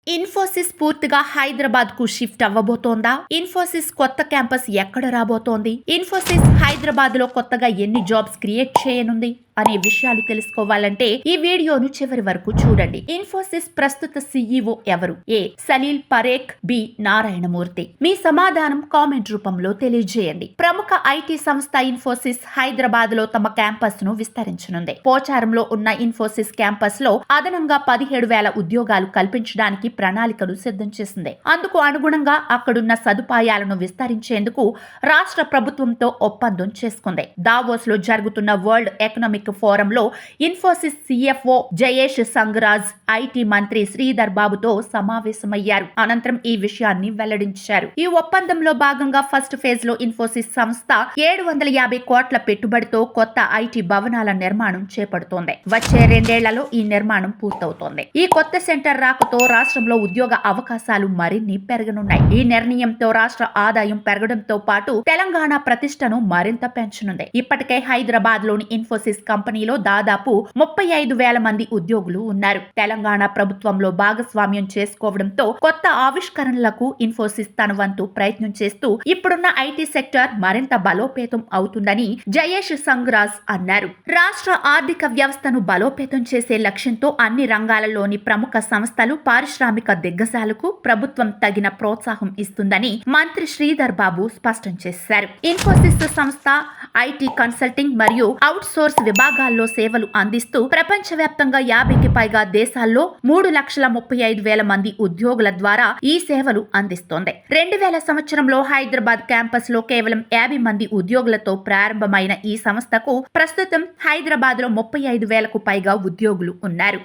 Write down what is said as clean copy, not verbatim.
ఇన్ఫోసిస్ పూర్తిగా హైదరాబాద్ కు షిఫ్ట్ అవ్వబోతోందా? ఇన్ఫోసిస్ కొత్త క్యాంపస్ ఎక్కడ రాబోతోంది? ఇన్ఫోసిస్ హైదరాబాద్ లో కొత్తగా ఎన్ని జాబ్స్ క్రియేట్ చేయనుంది అనే విషయాలు తెలుసుకోవాలంటే ఈ వీడియోను చివరి వరకు చూడండి. ఇన్ఫోసిస్ ప్రస్తుత సీఈఓ ఎవరు? ఏ సలీల్ పరేఖ్, బి నారాయణమూర్తి. మీ సమాధానం కామెంట్ రూపంలో తెలియజేయండి. ప్రముఖ ఐటీ సంస్థ ఇన్ఫోసిస్ హైదరాబాద్ లో తమ క్యాంపస్ ను విస్తరించనుంది. పోచారంలో ఉన్న ఇన్ఫోసిస్ క్యాంపస్ లో అదనంగా 17,000 ఉద్యోగాలు కల్పించడానికి ప్రణాళికను సిద్ధం చేసింది. అందుకు అనుగుణంగా అక్కడున్న సదుపాయాలను విస్తరించేందుకు రాష్ట్ర ప్రభుత్వంతో ఒప్పందం చేసుకుంది. దావోస్ లో జరుగుతున్న వరల్డ్ ఎకనామిక్ ఫోరంలో ఇన్ఫోసిస్ సిఎఫ్ఓ జయేష్ సంగరాజ్ ఐటీ మంత్రి శ్రీధర్ బాబుతో సమావేశమయ్యారు. అనంతరం ఈ విషయాన్ని వెల్లడించారు. ఈ ఒప్పందంలో భాగంగా ఫస్ట్ ఫేజ్ లో ఇన్ఫోసిస్ సంస్థ 750 కోట్ల పెట్టుబడితో కొత్త ఐటీ భవనాల నిర్మాణం చేపడుతోంది. వచ్చే 2 ఏళ్లలో ఈ నిర్మాణం పూర్తవుతోంది. ఈ కొత్త సెంటర్ రాకతో రాష్ట్రంలో ఉద్యోగ అవకాశాలు మరిన్ని పెరగనున్నాయి. ఈ నిర్ణయంతో రాష్ట్ర ఆదాయం పెరగడంతో పాటు తెలంగాణ ప్రతిష్టను మరింత పెంచనుంది. ఇప్పటికే హైదరాబాద్ లోని ఇన్ఫోసిస్ కంపెనీలో దాదాపు 35,000 మంది ఉద్యోగులు ఉన్నారు. తెలంగాణ ప్రభుత్వంలో భాగస్వామ్యం చేసుకోవడంతో కొత్త ఆవిష్కరణలకు ఇన్ఫోసిస్ తన వంతు ప్రయత్నం చేస్తూ ఇప్పుడున్న ఐటీ సెక్టర్ మరింత బలోపేతం అవుతుందని జయేష్ సంగరాజ్ అన్నారు. రాష్ట్ర ఆర్థిక వ్యవస్థను బలోపేతం చేసే లక్ష్యంతో అన్ని రంగాలలోని ప్రముఖ సంస్థలు, పారిశ్రామిక దిగ్గజాలకు ప్రభుత్వం తగిన ప్రోత్సాహం ఇస్తుందని మంత్రి శ్రీధర్ బాబు స్పష్టం చేశారు. ఇన్ఫోసిస్ సంస్థ ఐటీ కన్సల్టింగ్ మరియు అవుట్ సోర్స్ విభాగాల్లో సేవలు అందిస్తూ ప్రపంచవ్యాప్తంగా 50కి పైగా దేశాల్లో 3,35,000 మంది ఉద్యోగుల ద్వారా ఈ సేవలు అందిస్తోంది. 2000 సంవత్సరంలో హైదరాబాద్ క్యాంపస్ లో కేవలం 50 మంది ఉద్యోగులతో ప్రారంభమైన ఈ సంస్థకు ప్రస్తుతం హైదరాబాద్ లో 35,000కు పైగా ఉద్యోగులు ఉన్నారు.